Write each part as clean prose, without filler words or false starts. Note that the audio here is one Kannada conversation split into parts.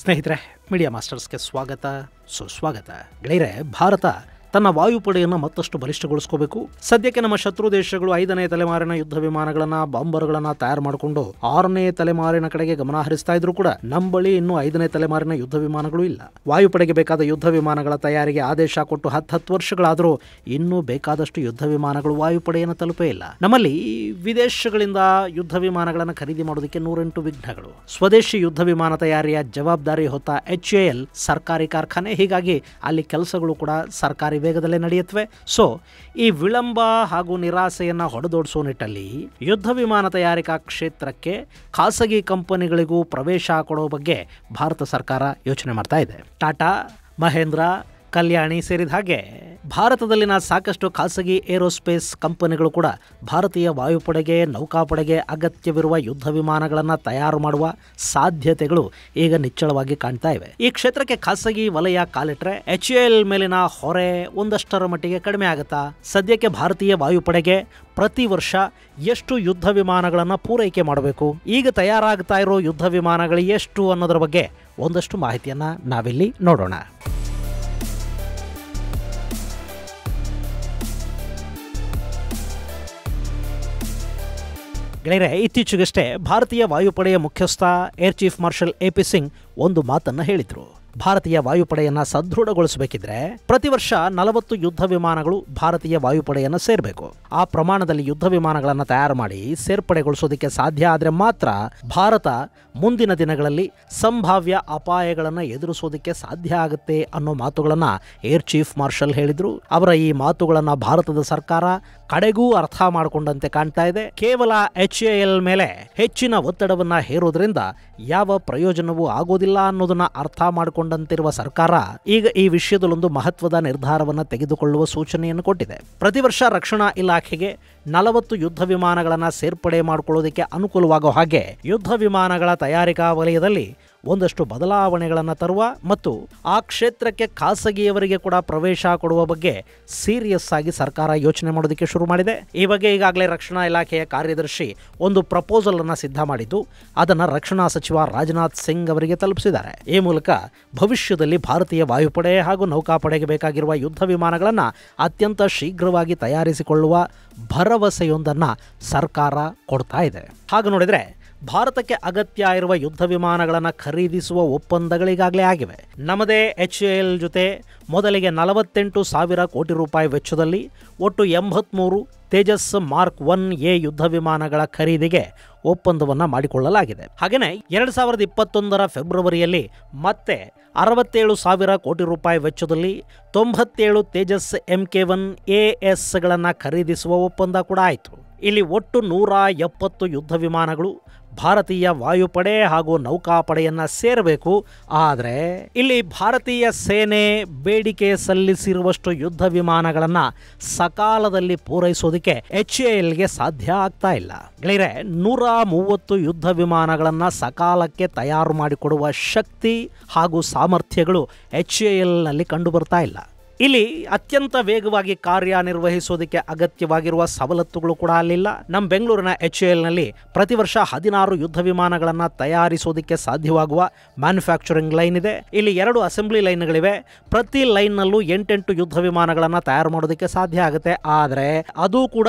ಸ್ನೇಹಿತರೆ, ಮೀಡಿಯಾ ಮಾಸ್ಟರ್ಸ್ಗೆ ಸ್ವಾಗತ ಸುಸ್ವಾಗತ. ಗೆಳೆಯರೆ, ಭಾರತ ತನ್ನ ವಾಯುಪಡೆಯನ್ನು ಮತ್ತಷ್ಟು ಬಲಿಷ್ಠಗೊಳಿಸ್ಕೋಬೇಕು. ಸದ್ಯಕ್ಕೆ ನಮ್ಮ ಶತ್ರು ದೇಶಗಳು 5ನೇ ತಲೆಮಾರಿನ ಯುದ್ಧ ವಿಮಾನಗಳನ್ನ, ಬಾಂಬರ್ಗಳನ್ನ ತಯಾರು ಮಾಡಿಕೊಂಡು 6ನೇ ತಲೆಮಾರಿನ ಕಡೆಗೆ ಗಮನ ಹರಿಸ್ತಾ ಇದ್ರು ಕೂಡ ನಮ್ಮ ಬಳಿ ಇನ್ನೂ 5ನೇ ತಲೆಮಾರಿನ ಯುದ್ಧ ವಿಮಾನಗಳು ಇಲ್ಲ. ವಾಯುಪಡೆಗೆ ಬೇಕಾದ ಯುದ್ಧ ವಿಮಾನಗಳ ತಯಾರಿಗೆ ಆದೇಶ ಕೊಟ್ಟು 10 ವರ್ಷಗಳಾದರೂ ಇನ್ನೂ ಬೇಕಾದಷ್ಟು ಯುದ್ಧ ವಿಮಾನಗಳು ವಾಯುಪಡೆಯನ್ನು ತಲುಪೇ ಇಲ್ಲ. ನಮ್ಮಲ್ಲಿ ವಿದೇಶಗಳಿಂದ ಯುದ್ಧ ವಿಮಾನಗಳನ್ನು ಖರೀದಿ ಮಾಡೋದಕ್ಕೆ 108 ವಿಘ್ನಗಳು. ಸ್ವದೇಶಿ ಯುದ್ಧ ವಿಮಾನ ತಯಾರಿಯ ಜವಾಬ್ದಾರಿ ಹೊತ್ತ HAL ಸರ್ಕಾರಿ ಕಾರ್ಖಾನೆ. ಹೀಗಾಗಿ ಅಲ್ಲಿ ಕೆಲಸಗಳು ಕೂಡ ಸರ್ಕಾರಿ ವೇಗದಲ್ಲೇ ನಡೆಯುತ್ತವೆ. ಸೊ ಈ ವಿಳಂಬ ಹಾಗೂ ನಿರಾಸೆಯನ್ನು ಹೊಡೆದೋಡಿಸೋ ನಿಟ್ಟಲ್ಲಿ ಯುದ್ಧ ವಿಮಾನ ತಯಾರಿಕಾ ಕ್ಷೇತ್ರಕ್ಕೆ ಖಾಸಗಿ ಕಂಪನಿಗಳಿಗೂ ಪ್ರವೇಶ ಕೊಡೋ ಬಗ್ಗೆ ಭಾರತ ಸರ್ಕಾರ ಯೋಚನೆ ಮಾಡ್ತಾ ಇದೆ. ಟಾಟಾ, ಮಹೇಂದ್ರ, ಕಲ್ಯಾಣಿ ಸೇರಿದ ಹಾಗೆ ಭಾರತದಲ್ಲಿನ ಸಾಕಷ್ಟು ಖಾಸಗಿ ಏರೋಸ್ಪೇಸ್ ಕಂಪನಿಗಳು ಕೂಡ ಭಾರತೀಯ ವಾಯುಪಡೆಗೆ, ನೌಕಾಪಡೆಗೆ ಅಗತ್ಯವಿರುವ ಯುದ್ಧ ವಿಮಾನಗಳನ್ನು ತಯಾರು ಮಾಡುವ ಸಾಧ್ಯತೆಗಳು ಈಗ ನಿಚ್ಚಳವಾಗಿ ಕಾಣ್ತಾ ಇವೆ. ಈ ಕ್ಷೇತ್ರಕ್ಕೆ ಖಾಸಗಿ ವಲಯ ಕಾಲಿಟ್ರೆ HAL ಮೇಲಿನ ಹೊರೆ ಒಂದಷ್ಟರ ಮಟ್ಟಿಗೆ ಕಡಿಮೆ ಆಗುತ್ತಾ? ಸದ್ಯಕ್ಕೆ ಭಾರತೀಯ ವಾಯುಪಡೆಗೆ ಪ್ರತಿ ವರ್ಷ ಎಷ್ಟು ಯುದ್ಧ ವಿಮಾನಗಳನ್ನು ಪೂರೈಕೆ ಮಾಡಬೇಕು, ಈಗ ತಯಾರಾಗ್ತಾ ಇರೋ ಯುದ್ಧ ವಿಮಾನಗಳು ಎಷ್ಟು ಅನ್ನೋದ್ರ ಬಗ್ಗೆ ಒಂದಷ್ಟು ಮಾಹಿತಿಯನ್ನು ನಾವಿಲ್ಲಿ ನೋಡೋಣ. ಗೆಳೆಯರೆ, ಇತ್ತೀಚೆಗಷ್ಟೇ ಭಾರತೀಯ ವಾಯುಪಡೆಯ ಮುಖ್ಯಸ್ಥ air chief marshal AP Singh ಒಂದು ಮಾತನ್ನು ಹೇಳಿದರು. ಭಾರತೀಯ ವಾಯುಪಡೆಯನ್ನು ಸದೃಢಗೊಳಿಸಬೇಕಿದ್ರೆ ಪ್ರತಿ ವರ್ಷ 40 ಯುದ್ಧ ವಿಮಾನಗಳು ಭಾರತೀಯ ವಾಯುಪಡೆಯನ್ನು ಸೇರಬೇಕು. ಆ ಪ್ರಮಾಣದಲ್ಲಿ ಯುದ್ಧ ವಿಮಾನಗಳನ್ನು ತಯಾರು ಮಾಡಿ ಸೇರ್ಪಡೆಗೊಳಿಸೋದಕ್ಕೆ ಸಾಧ್ಯ ಆದರೆ ಮಾತ್ರ ಭಾರತ ಮುಂದಿನ ದಿನಗಳಲ್ಲಿ ಸಂಭಾವ್ಯ ಅಪಾಯಗಳನ್ನು ಎದುರಿಸೋದಕ್ಕೆ ಸಾಧ್ಯ ಆಗುತ್ತೆ ಅನ್ನೋ ಮಾತುಗಳನ್ನು ಏರ್ ಚೀಫ್ ಮಾರ್ಷಲ್ ಹೇಳಿದರು. ಅವರ ಈ ಮಾತುಗಳನ್ನು ಭಾರತದ ಸರ್ಕಾರ ಕಡೆಗೂ ಅರ್ಥ ಮಾಡಿಕೊಂಡಂತೆ ಕಾಣ್ತಾ ಇದೆ. ಕೇವಲ HAL ಮೇಲೆ ಹೆಚ್ಚಿನ ಒತ್ತಡವನ್ನು ಹೇರೋದ್ರಿಂದ ಯಾವ ಪ್ರಯೋಜನವೂ ಆಗೋದಿಲ್ಲ ಅನ್ನೋದನ್ನ ಅರ್ಥ ಮಾಡಿಕೊಂಡಂತಿರುವ ಸರ್ಕಾರ ಈಗ ಈ ವಿಷಯದಲ್ಲೊಂದು ಮಹತ್ವದ ನಿರ್ಧಾರವನ್ನು ತೆಗೆದುಕೊಳ್ಳುವ ಸೂಚನೆಯನ್ನು ಕೊಟ್ಟಿದೆ. ಪ್ರತಿ ವರ್ಷ ರಕ್ಷಣಾ ಇಲಾಖೆಗೆ 40 ಯುದ್ಧ ವಿಮಾನಗಳನ್ನು ಸೇರ್ಪಡೆ ಮಾಡಿಕೊಳ್ಳೋದಕ್ಕೆ ಅನುಕೂಲವಾಗೋ ಹಾಗೆ ಯುದ್ಧ ವಿಮಾನಗಳ ತಯಾರಿಕಾ ವಲಯದಲ್ಲಿ ಒಂದಷ್ಟು ಬದಲಾವಣೆಗಳನ್ನು ತರುವ ಮತ್ತು ಆ ಕ್ಷೇತ್ರಕ್ಕೆ ಖಾಸಗಿಯವರಿಗೆ ಕೂಡ ಪ್ರವೇಶ ಕೊಡುವ ಬಗ್ಗೆ ಸೀರಿಯಸ್ ಆಗಿ ಸರ್ಕಾರ ಯೋಚನೆ ಮಾಡೋದಕ್ಕೆ ಶುರು ಮಾಡಿದೆ. ಈ ಬಗ್ಗೆ ಈಗಾಗಲೇ ರಕ್ಷಣಾ ಇಲಾಖೆಯ ಕಾರ್ಯದರ್ಶಿ ಒಂದು ಪ್ರಪೋಸಲ್ ಅನ್ನು ಸಿದ್ಧ ಮಾಡಿದ್ದು ಅದನ್ನು ರಕ್ಷಣಾ ಸಚಿವ ರಾಜನಾಥ್ ಸಿಂಗ್ ಅವರಿಗೆ ತಲುಪಿಸಿದ್ದಾರೆ. ಈ ಮೂಲಕ ಭವಿಷ್ಯದಲ್ಲಿ ಭಾರತೀಯ ವಾಯುಪಡೆ ಹಾಗೂ ನೌಕಾಪಡೆಗೆ ಬೇಕಾಗಿರುವ ಯುದ್ಧ ವಿಮಾನಗಳನ್ನು ಅತ್ಯಂತ ಶೀಘ್ರವಾಗಿ ತಯಾರಿಸಿಕೊಳ್ಳುವ ಭರವಸೆಯೊಂದನ್ನು ಸರ್ಕಾರ ಕೊಡ್ತಾ ಇದೆ. ಹಾಗೆ ನೋಡಿದರೆ ಭಾರತಕ್ಕೆ ಅಗತ್ಯ ಇರುವ ಯುದ್ಧ ವಿಮಾನಗಳನ್ನು ಖರೀದಿಸುವ ಒಪ್ಪಂದಗಳಿಗಾಗಲೇ ಆಗಿವೆ. ನಮ್ಮದೇ HAL ಜೊತೆ ಮೊದಲಿಗೆ 48,000 ಕೋಟಿ ರೂಪಾಯಿ ವೆಚ್ಚದಲ್ಲಿ ಒಟ್ಟು 83 ತೇಜಸ್ ಮಾರ್ಕ್ 1A ಯುದ್ಧ ವಿಮಾನಗಳ ಖರೀದಿಗೆ ಒಪ್ಪಂದವನ್ನು ಮಾಡಿಕೊಳ್ಳಲಾಗಿದೆ. ಹಾಗೆಯೇ 2021 ಫೆಬ್ರವರಿಯಲ್ಲಿ ಮತ್ತೆ 67,000 ಕೋಟಿ ರೂಪಾಯಿ ವೆಚ್ಚದಲ್ಲಿ 97 ತೇಜಸ್ MK1ASಗಳನ್ನು ಖರೀದಿಸುವ ಒಪ್ಪಂದ ಕೂಡ ಆಯಿತು. ಇಲ್ಲಿ ಒಟ್ಟು 170 ಯುದ್ಧ ವಿಮಾನಗಳು ಭಾರತೀಯ ವಾಯುಪಡೆ ಹಾಗೂ ನೌಕಾಪಡೆಯನ್ನು ಸೇರಬೇಕು. ಆದರೆ ಇಲ್ಲಿ ಭಾರತೀಯ ಸೇನೆ ಬೇಡಿಕೆ ಸಲ್ಲಿಸಿರುವಷ್ಟು ಯುದ್ಧ ವಿಮಾನಗಳನ್ನು ಸಕಾಲದಲ್ಲಿ ಪೂರೈಸೋದಕ್ಕೆ HALಗೆ ಸಾಧ್ಯ ಆಗ್ತಾ ಇಲ್ಲ. ಗೆಳೆಯರೆ, 130 ಯುದ್ಧ ವಿಮಾನಗಳನ್ನು ಸಕಾಲಕ್ಕೆ ತಯಾರು ಮಾಡಿಕೊಡುವ ಶಕ್ತಿ ಹಾಗೂ ಸಾಮರ್ಥ್ಯಗಳು HALನಲ್ಲಿ ಕಂಡು ಬರ್ತಾ ಇಲ್ಲ. ಇಲ್ಲಿ ಅತ್ಯಂತ ವೇಗವಾಗಿ ಕಾರ್ಯನಿರ್ವಹಿಸೋದಕ್ಕೆ ಅಗತ್ಯವಾಗಿರುವ ಸವಲತ್ತುಗಳು ಕೂಡ ಅಲ್ಲಿಲ್ಲ. ನಮ್ಮ ಬೆಂಗಳೂರಿನ HALನಲ್ಲಿ ಪ್ರತಿ ವರ್ಷ 16 ಯುದ್ಧ ವಿಮಾನಗಳನ್ನು ತಯಾರಿಸೋದಕ್ಕೆ ಸಾಧ್ಯವಾಗುವ ಮ್ಯಾನುಫ್ಯಾಕ್ಚರಿಂಗ್ ಲೈನ್ ಇದೆ. ಇಲ್ಲಿ 2 ಅಸೆಂಬ್ಲಿ ಲೈನ್ಗಳಿವೆ. ಪ್ರತಿ ಲೈನ್ನಲ್ಲೂ 8 ಯುದ್ಧ ವಿಮಾನಗಳನ್ನು ತಯಾರು ಮಾಡೋದಕ್ಕೆ ಸಾಧ್ಯ ಆಗುತ್ತೆ. ಆದರೆ ಅದು ಕೂಡ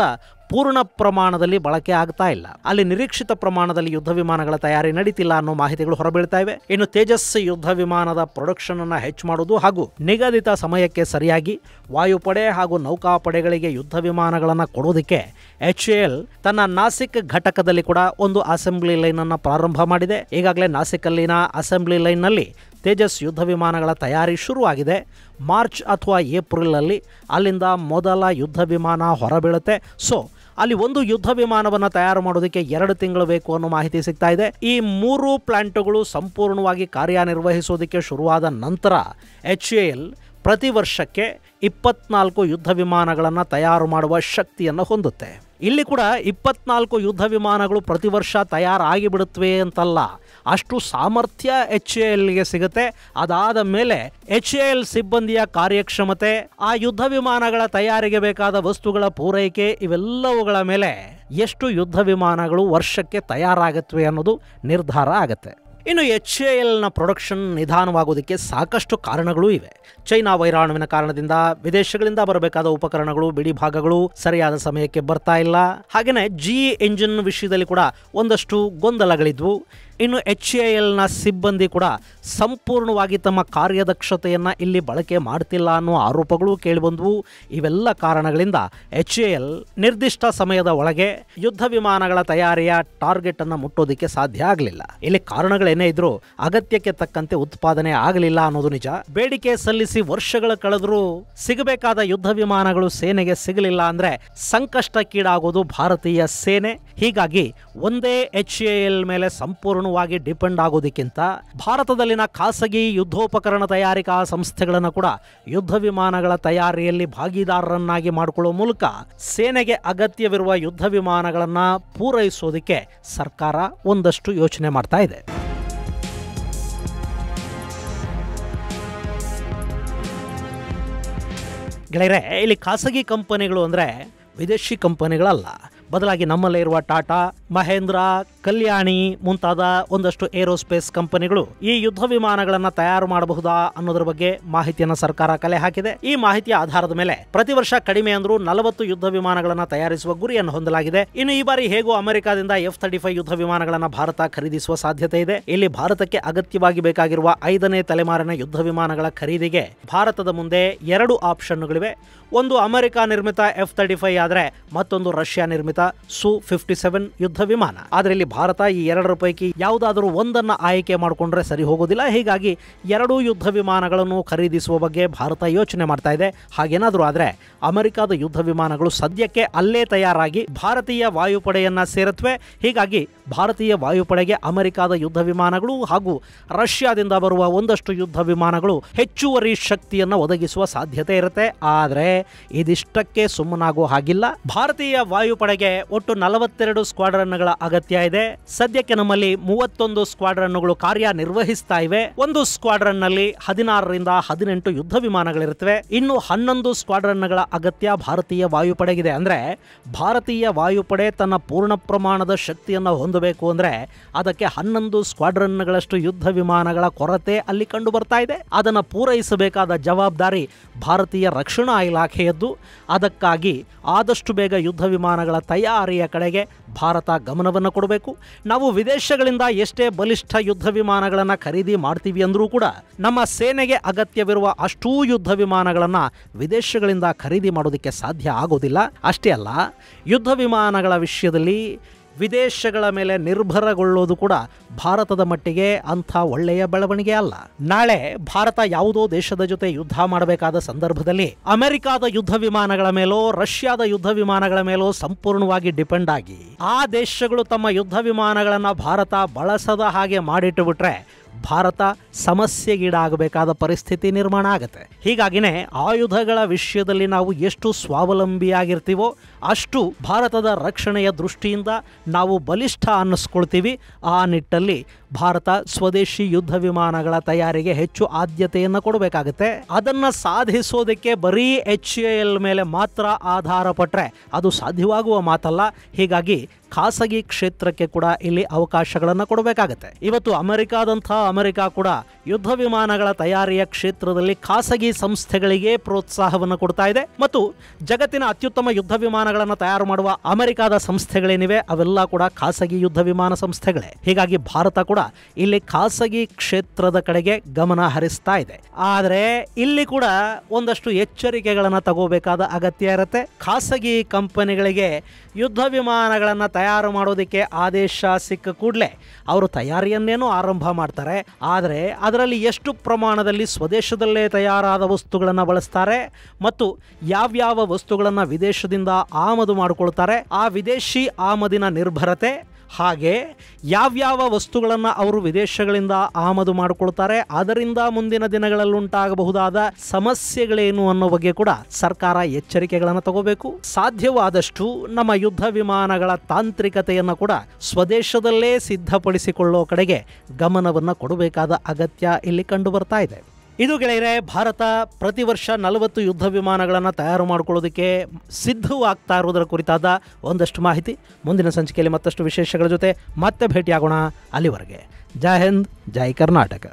ಪೂರ್ಣ ಪ್ರಮಾಣದಲ್ಲಿ ಬಳಕೆ ಆಗ್ತಾ ಇಲ್ಲ. ಅಲ್ಲಿ ನಿರೀಕ್ಷಿತ ಪ್ರಮಾಣದಲ್ಲಿ ಯುದ್ಧ ವಿಮಾನಗಳ ತಯಾರಿ ನಡೀತಿಲ್ಲ ಅನ್ನೋ ಮಾಹಿತಿಗಳು ಹೊರಬೀಳ್ತಾ ಇವೆ. ಇನ್ನು ತೇಜಸ್ ಯುದ್ಧ ವಿಮಾನದ ಪ್ರೊಡಕ್ಷನ್ ಅನ್ನು ಹೆಚ್ಚು ಮಾಡೋದು ಹಾಗೂ ನಿಗದಿತ ಸಮಯಕ್ಕೆ ಸರಿಯಾಗಿ ವಾಯುಪಡೆ ಹಾಗೂ ನೌಕಾಪಡೆಗಳಿಗೆ ಯುದ್ಧ ವಿಮಾನಗಳನ್ನು ಕೊಡೋದಕ್ಕೆ HAL ತನ್ನ ನಾಸಿಕ್ ಘಟಕದಲ್ಲಿ ಕೂಡ ಒಂದು ಅಸೆಂಬ್ಲಿ ಲೈನ್ ಅನ್ನು ಪ್ರಾರಂಭ ಮಾಡಿದೆ. ಈಗಾಗಲೇ ನಾಸಿಕಲ್ಲಿನ ಅಸೆಂಬ್ಲಿ ಲೈನ್ನಲ್ಲಿ ತೇಜಸ್ ಯುದ್ಧ ವಿಮಾನಗಳ ತಯಾರಿ ಶುರುವಾಗಿದೆ. ಮಾರ್ಚ್ ಅಥವಾ ಏಪ್ರಿಲಲ್ಲಿ ಅಲ್ಲಿಂದ ಮೊದಲ ಯುದ್ಧ ವಿಮಾನ ಹೊರಬೀಳುತ್ತೆ. ಸೊ ಅಲ್ಲಿ ಒಂದು ಯುದ್ಧ ವಿಮಾನವನ್ನು ತಯಾರು ಮಾಡೋದಕ್ಕೆ 2 ತಿಂಗಳು ಬೇಕು ಅನ್ನೋ ಮಾಹಿತಿ ಸಿಗ್ತಾ ಇದೆ. ಈ 3 ಪ್ಲಾಂಟ್ಗಳು ಸಂಪೂರ್ಣವಾಗಿ ಕಾರ್ಯನಿರ್ವಹಿಸೋದಕ್ಕೆ ಶುರುವಾದ ನಂತರ HAL ಪ್ರತಿ ವರ್ಷಕ್ಕೆ 24 ಯುದ್ಧ ವಿಮಾನಗಳನ್ನು ತಯಾರು ಮಾಡುವ ಶಕ್ತಿಯನ್ನು ಹೊಂದುತ್ತೆ. ಇಲ್ಲಿ ಕೂಡ 24 ಯುದ್ಧ ವಿಮಾನಗಳು ಪ್ರತಿ ವರ್ಷ ತಯಾರಾಗಿ ಬಿಡುತ್ತವೆ ಅಂತಲ್ಲ, ಅಷ್ಟು ಸಾಮರ್ಥ್ಯ HALಗೆ ಸಿಗುತ್ತೆ. ಅದಾದ ಮೇಲೆ HAL ಸಿಬ್ಬಂದಿಯ ಕಾರ್ಯಕ್ಷಮತೆ, ಆ ಯುದ್ಧ ವಿಮಾನಗಳ ತಯಾರಿಗೆ ಬೇಕಾದ ವಸ್ತುಗಳ ಪೂರೈಕೆ, ಇವೆಲ್ಲವುಗಳ ಮೇಲೆ ಎಷ್ಟು ಯುದ್ಧ ವಿಮಾನಗಳು ವರ್ಷಕ್ಕೆ ತಯಾರಾಗುತ್ತವೆ ಅನ್ನೋದು ನಿರ್ಧಾರ ಆಗುತ್ತೆ. ಇನ್ನು HALನ ಪ್ರೊಡಕ್ಷನ್ ನಿಧಾನವಾಗುವುದಕ್ಕೆ ಸಾಕಷ್ಟು ಕಾರಣಗಳೂ ಇವೆ. ಚೈನಾ ವೈರಾಣುವಿನ ಕಾರಣದಿಂದ ವಿದೇಶಗಳಿಂದ ಬರಬೇಕಾದ ಉಪಕರಣಗಳು, ಬಿಡಿ ಭಾಗಗಳು ಸರಿಯಾದ ಸಮಯಕ್ಕೆ ಬರ್ತಾ ಇಲ್ಲ. ಹಾಗೆಯೇ GE ಎಂಜಿನ್ ವಿಷಯದಲ್ಲಿ ಕೂಡ ಒಂದಷ್ಟು ಗೊಂದಲಗಳಿದ್ವು. ಇನ್ನು HALನ ಸಿಬ್ಬಂದಿ ಕೂಡ ಸಂಪೂರ್ಣವಾಗಿ ತಮ್ಮ ಕಾರ್ಯದಕ್ಷತೆಯನ್ನು ಇಲ್ಲಿ ಬಳಕೆ ಮಾಡ್ತಿಲ್ಲ ಅನ್ನೋ ಆರೋಪಗಳು ಕೇಳಿಬಂದವು. ಇವೆಲ್ಲ ಕಾರಣಗಳಿಂದ HAL ನಿರ್ದಿಷ್ಟ ಸಮಯದ ಒಳಗೆ ಯುದ್ಧ ವಿಮಾನಗಳ ತಯಾರಿಯ ಟಾರ್ಗೆಟ್ ಅನ್ನು ಮುಟ್ಟೋದಕ್ಕೆ ಸಾಧ್ಯ ಆಗಲಿಲ್ಲ. ಇಲ್ಲಿ ಕಾರಣಗಳೇನೇ ಇದ್ರೂ ಅಗತ್ಯಕ್ಕೆ ತಕ್ಕಂತೆ ಉತ್ಪಾದನೆ ಆಗಲಿಲ್ಲ ಅನ್ನೋದು ನಿಜ. ಬೇಡಿಕೆ ಸಲ್ಲಿಸಿ ವರ್ಷಗಳ ಕಳೆದರೂ ಸಿಗಬೇಕಾದ ಯುದ್ಧ ವಿಮಾನಗಳು ಸೇನೆಗೆ ಸಿಗಲಿಲ್ಲ ಅಂದ್ರೆ ಸಂಕಷ್ಟಕ್ಕೀಡಾಗೋದು ಭಾರತೀಯ ಸೇನೆ. ಹೀಗಾಗಿ ಒಂದೇ HAL ಮೇಲೆ ಸಂಪೂರ್ಣವಾಗಿ ಡಿಪೆಂಡ್ ಆಗೋದಕ್ಕಿಂತ ಭಾರತದಲ್ಲಿನ ಖಾಸಗಿ ಯುದ್ಧೋಪಕರಣ ತಯಾರಿಕಾ ಸಂಸ್ಥೆಗಳನ್ನು ಕೂಡ ಯುದ್ಧ ವಿಮಾನಗಳ ತಯಾರಿಯಲ್ಲಿ ಭಾಗಿದಾರರನ್ನಾಗಿ ಮಾಡಿಕೊಳ್ಳುವ ಮೂಲಕ ಸೇನೆಗೆ ಅಗತ್ಯವಿರುವ ಯುದ್ಧ ವಿಮಾನಗಳನ್ನು ಪೂರೈಸೋದಕ್ಕೆ ಸರ್ಕಾರ ಒಂದಷ್ಟು ಯೋಚನೆ ಮಾಡ್ತಾ ಇದೆ. ಗೆಳೆಯರೆ, ಇಲ್ಲಿ ಖಾಸಗಿ ಕಂಪನಿಗಳು ಅಂದರೆ ವಿದೇಶಿ ಕಂಪನಿಗಳಲ್ಲ. ಬದಲಾಗಿ ನಮ್ಮಲ್ಲೇ ಇರುವ ಟಾಟಾ, ಮಹೇಂದ್ರ, ಕಲ್ಯಾಣಿ ಮುಂತಾದ ಒಂದಷ್ಟು ಏರೋಸ್ಪೇಸ್ ಕಂಪನಿಗಳು ಈ ಯುದ್ಧ ವಿಮಾನಗಳನ್ನು ತಯಾರು ಮಾಡಬಹುದಾ ಅನ್ನೋದ್ರ ಬಗ್ಗೆ ಮಾಹಿತಿಯನ್ನು ಸರ್ಕಾರ ಕಲೆ ಹಾಕಿದೆ. ಈ ಮಾಹಿತಿಯ ಆಧಾರದ ಮೇಲೆ ಪ್ರತಿ ವರ್ಷ ಕಡಿಮೆ ಅಂದ್ರೂ 40 ಯುದ್ಧ ವಿಮಾನಗಳನ್ನು ತಯಾರಿಸುವ ಗುರಿಯನ್ನು ಹೊಂದಲಾಗಿದೆ. ಇನ್ನು ಈ ಬಾರಿ ಹೇಗೂ ಅಮೆರಿಕಾದಿಂದ F-35 ಯುದ್ಧ ವಿಮಾನಗಳನ್ನು ಭಾರತ ಖರೀದಿಸುವ ಸಾಧ್ಯತೆ ಇದೆ. ಇಲ್ಲಿ ಭಾರತಕ್ಕೆ ಅಗತ್ಯವಾಗಿ ಬೇಕಾಗಿರುವ 5ನೇ ತಲೆಮಾರಿನ ಯುದ್ಧ ವಿಮಾನಗಳ ಖರೀದಿಗೆ ಭಾರತದ ಮುಂದೆ 2 ಆಪ್ಷನ್ಗಳಿವೆ. ಒಂದು ಅಮೆರಿಕ ನಿರ್ಮಿತ F-35 ಆದರೆ ಮತ್ತೊಂದು ರಷ್ಯಾ ನಿರ್ಮಿತ Su-57 ಯುದ್ಧ ವಿಮಾನ. ಆದರೆ ಇಲ್ಲಿ ಭಾರತ ಈ 2ರ ಪೈಕಿ ಯಾವುದಾದರೂ ಒಂದನ್ನು ಆಯ್ಕೆ ಮಾಡಿಕೊಂಡ್ರೆ ಸರಿ ಹೋಗೋದಿಲ್ಲ. ಹೀಗಾಗಿ 2 ಯುದ್ಧ ವಿಮಾನಗಳನ್ನು ಖರೀದಿಸುವ ಬಗ್ಗೆ ಭಾರತ ಯೋಚನೆ ಮಾಡ್ತಾ ಇದೆ. ಹಾಗೇನಾದರೂ ಆದರೆ ಅಮೆರಿಕದ ಯುದ್ಧ ವಿಮಾನಗಳು ಸದ್ಯಕ್ಕೆ ಅಲ್ಲೇ ತಯಾರಾಗಿ ಭಾರತೀಯ ವಾಯುಪಡೆಯನ್ನ ಸೇರುತ್ತವೆ. ಹೀಗಾಗಿ ಭಾರತೀಯ ವಾಯುಪಡೆಗೆ ಅಮೆರಿಕದ ಯುದ್ಧ ವಿಮಾನಗಳು ಹಾಗೂ ರಷ್ಯಾದಿಂದ ಬರುವ ಒಂದಷ್ಟು ಯುದ್ಧ ವಿಮಾನಗಳು ಹೆಚ್ಚುವರಿ ಶಕ್ತಿಯನ್ನು ಒದಗಿಸುವ ಸಾಧ್ಯತೆ ಇರುತ್ತೆ. ಆದರೆ ಇದಿಷ್ಟಕ್ಕೆ ಸುಮ್ಮನಾಗುವ ಹಾಗಿಲ್ಲ. ಭಾರತೀಯ ವಾಯುಪಡೆಗೆ ಒಟ್ಟು 42 ಸ್ಕ್ವಾಡ್ರನ್ಗಳ ಅಗತ್ಯ ಇದೆ. ಸದ್ಯಕ್ಕೆ ನಮ್ಮಲ್ಲಿ 31 ಸ್ಕ್ವಾಡ್ರನ್ಗಳು ಕಾರ್ಯನಿರ್ವಹಿಸ್ತಾ ಇವೆ. ಒಂದು ಸ್ಕ್ವಾಡ್ರನ್ ನಲ್ಲಿ 16ರಿಂದ 18 ಯುದ್ಧ ವಿಮಾನಗಳಿರುತ್ತವೆ. ಇನ್ನು 11 ಸ್ಕ್ವಾಡ್ರನ್ಗಳ ಅಗತ್ಯ ಭಾರತೀಯ ವಾಯುಪಡೆಗಿದೆ. ಅಂದ್ರೆ ಭಾರತೀಯ ವಾಯುಪಡೆ ತನ್ನ ಪೂರ್ಣ ಪ್ರಮಾಣದ ಶಕ್ತಿಯನ್ನು ಹೊಂದಬೇಕು ಅಂದ್ರೆ ಅದಕ್ಕೆ 11 ಸ್ಕ್ವಾಡ್ರನ್ಗಳಷ್ಟು ಯುದ್ಧ ವಿಮಾನಗಳ ಕೊರತೆ ಅಲ್ಲಿ ಕಂಡು ಬರ್ತಾ ಇದೆ. ಅದನ್ನು ಪೂರೈಸಬೇಕಾದ ಜವಾಬ್ದಾರಿ ಭಾರತೀಯ ರಕ್ಷಣಾ ಇಲಾಖೆಯದ್ದು. ಅದಕ್ಕಾಗಿ ಆದಷ್ಟು ಬೇಗ ಯುದ್ಧ ವಿಮಾನಗಳ ತಯಾರಿಯ ಕಡೆಗೆ ಭಾರತ ಗಮನವನ್ನು ಕೊಡಬೇಕು. ನಾವು ವಿದೇಶಗಳಿಂದ ಎಷ್ಟೇ ಬಲಿಷ್ಠ ಯುದ್ಧ ವಿಮಾನಗಳನ್ನು ಖರೀದಿ ಮಾಡ್ತೀವಿ ಅಂದರೂ ಕೂಡ ನಮ್ಮ ಸೇನೆಗೆ ಅಗತ್ಯವಿರುವ ಅಷ್ಟೂ ಯುದ್ಧ ವಿಮಾನಗಳನ್ನು ವಿದೇಶಗಳಿಂದ ಖರೀದಿ ಮಾಡೋದಕ್ಕೆ ಸಾಧ್ಯ ಆಗೋದಿಲ್ಲ. ಅಷ್ಟೇ ಅಲ್ಲ, ಯುದ್ಧ ವಿಮಾನಗಳ ವಿಷಯದಲ್ಲಿ ವಿದೇಶಗಳ ಮೇಲೆ ನಿರ್ಭರಗೊಳ್ಳೋದು ಕೂಡ ಭಾರತದ ಮಟ್ಟಿಗೆ ಅಂಥ ಒಳ್ಳೆಯ ಬೆಳವಣಿಗೆ ಅಲ್ಲ. ನಾಳೆ ಭಾರತ ಯಾವುದೋ ದೇಶದ ಜೊತೆ ಯುದ್ಧ ಮಾಡಬೇಕಾದ ಸಂದರ್ಭದಲ್ಲಿ ಅಮೆರಿಕದ ಯುದ್ಧ ವಿಮಾನಗಳ ಮೇಲೋ ರಷ್ಯಾದ ಯುದ್ಧ ವಿಮಾನಗಳ ಮೇಲೋ ಸಂಪೂರ್ಣವಾಗಿ ಡಿಪೆಂಡ್ ಆಗಿ ಆ ದೇಶಗಳು ತಮ್ಮ ಯುದ್ಧ ವಿಮಾನಗಳನ್ನು ಭಾರತ ಬಳಸದ ಹಾಗೆ ಮಾಡಿಟ್ಟು ಬಿಟ್ರೆ ಭಾರತ ಸಮಸ್ಯೆಗೀಡಾಗಬೇಕಾದ ಪರಿಸ್ಥಿತಿ ನಿರ್ಮಾಣ ಆಗುತ್ತೆ. ಹೀಗಾಗಿನೇ ಆಯುಧಗಳ ವಿಷಯದಲ್ಲಿ ನಾವು ಎಷ್ಟು ಸ್ವಾವಲಂಬಿಯಾಗಿರ್ತೀವೋ ಅಷ್ಟು ಭಾರತದ ರಕ್ಷಣೆಯ ದೃಷ್ಟಿಯಿಂದ ನಾವು ಬಲಿಷ್ಠ ಅನ್ನಿಸ್ಕೊಳ್ತೀವಿ. ಆ ನಿಟ್ಟಲ್ಲಿ ಭಾರತ ಸ್ವದೇಶಿ ಯುದ್ಧ ವಿಮಾನಗಳ ತಯಾರಿಗೆ ಹೆಚ್ಚು ಆದ್ಯತೆಯನ್ನು ಕೊಡಬೇಕಾಗುತ್ತೆ. ಅದನ್ನು ಸಾಧಿಸೋದಕ್ಕೆ ಬರೀ HAL ಮೇಲೆ ಮಾತ್ರ ಆಧಾರ ಪಟ್ಟರೆ ಅದು ಸಾಧ್ಯವಾಗುವ ಮಾತಲ್ಲ. ಹೀಗಾಗಿ ಖಾಸಗಿ ಕ್ಷೇತ್ರಕ್ಕೆ ಕೂಡ ಇಲ್ಲಿ ಅವಕಾಶಗಳನ್ನು ಕೊಡಬೇಕಾಗತ್ತೆ. ಇವತ್ತು ಅಮೆರಿಕ ಕೂಡ ಯುದ್ಧ ವಿಮಾನಗಳ ತಯಾರಿಯ ಕ್ಷೇತ್ರದಲ್ಲಿ ಖಾಸಗಿ ಸಂಸ್ಥೆಗಳಿಗೆ ಪ್ರೋತ್ಸಾಹವನ್ನು ಕೊಡ್ತಾ ಇದೆ. ಮತ್ತು ಜಗತ್ತಿನ ಅತ್ಯುತ್ತಮ ಯುದ್ಧ ವಿಮಾನಗಳನ್ನು ತಯಾರು ಮಾಡುವ ಅಮೆರಿಕದ ಸಂಸ್ಥೆಗಳೇನಿವೆ ಅವೆಲ್ಲ ಕೂಡ ಖಾಸಗಿ ಯುದ್ಧ ವಿಮಾನ ಸಂಸ್ಥೆಗಳೇ. ಹೀಗಾಗಿ ಭಾರತ ಕೂಡ ಇಲ್ಲಿ ಖಾಸಗಿ ಕ್ಷೇತ್ರದ ಕಡೆಗೆ ಗಮನ ಹರಿಸ್ತಾ ಇದೆ. ಆದರೆ ಇಲ್ಲಿ ಕೂಡ ಒಂದಷ್ಟು ಎಚ್ಚರಿಕೆಗಳನ್ನು ತಗೋಬೇಕಾದ ಅಗತ್ಯ ಇರುತ್ತೆ. ಖಾಸಗಿ ಕಂಪನಿಗಳಿಗೆ ಯುದ್ಧ ವಿಮಾನಗಳನ್ನು ತಯಾರು ಮಾಡೋದಕ್ಕೆ ಆದೇಶ ಸಿಕ್ಕ ಕೂಡಲೇ ಅವರು ತಯಾರಿಯನ್ನೇನೋ ಆರಂಭ ಮಾಡ್ತಾರೆ. ಆದರೆ ಅದರಲ್ಲಿ ಎಷ್ಟು ಪ್ರಮಾಣದಲ್ಲಿ ಸ್ವದೇಶದಲ್ಲೇ ತಯಾರಾದ ವಸ್ತುಗಳನ್ನು ಬಳಸ್ತಾರೆ ಮತ್ತು ಯಾವ್ಯಾವ ವಸ್ತುಗಳನ್ನು ವಿದೇಶದಿಂದ ಆಮದು ಮಾಡಿಕೊಳ್ತಾರೆ, ಆ ವಿದೇಶಿ ಆಮದಿನ ನಿರ್ಭರತೆ, ಹಾಗೆ ಯಾವ್ಯಾವ ವಸ್ತುಗಳನ್ನು ಅವರು ವಿದೇಶಗಳಿಂದ ಆಮದು ಮಾಡಿಕೊಳ್ತಾರೆ, ಅದರಿಂದ ಮುಂದಿನ ದಿನಗಳಲ್ಲಿ ಉಂಟಾಗಬಹುದಾದ ಸಮಸ್ಯೆಗಳೇನು ಅನ್ನೋ ಬಗ್ಗೆ ಕೂಡ ಸರ್ಕಾರ ಎಚ್ಚರಿಕೆಗಳನ್ನು ತಗೋಬೇಕು. ಸಾಧ್ಯವಾದಷ್ಟು ನಮ್ಮ ಯುದ್ಧ ವಿಮಾನಗಳ ತಾಂತ್ರಿಕತೆಯನ್ನು ಕೂಡ ಸ್ವದೇಶದಲ್ಲೇ ಸಿದ್ಧಪಡಿಸಿಕೊಳ್ಳೋ ಕಡೆಗೆ ಗಮನವನ್ನು ಕೊಡಬೇಕಾದ ಅಗತ್ಯ ಇಲ್ಲಿ ಕಂಡು ಬರ್ತಾ ಇದೆ. ಇದು ಗೆಳೆಯರೆ, ಭಾರತ ಪ್ರತಿ ವರ್ಷ 40 ಯುದ್ಧ ವಿಮಾನಗಳನ್ನು ತಯಾರು ಮಾಡಿಕೊಳ್ಳೋದಕ್ಕೆ ಸಿದ್ಧವಾಗ್ತಾ ಇರುವುದರ ಕುರಿತಾದ ಒಂದಷ್ಟು ಮಾಹಿತಿ. ಮುಂದಿನ ಸಂಚಿಕೆಯಲ್ಲಿ ಮತ್ತಷ್ಟು ವಿಶೇಷಗಳ ಜೊತೆ ಮತ್ತೆ ಭೇಟಿಯಾಗೋಣ. ಅಲ್ಲಿವರೆಗೆ ಜೈ ಹಿಂದ್, ಜೈ ಕರ್ನಾಟಕ.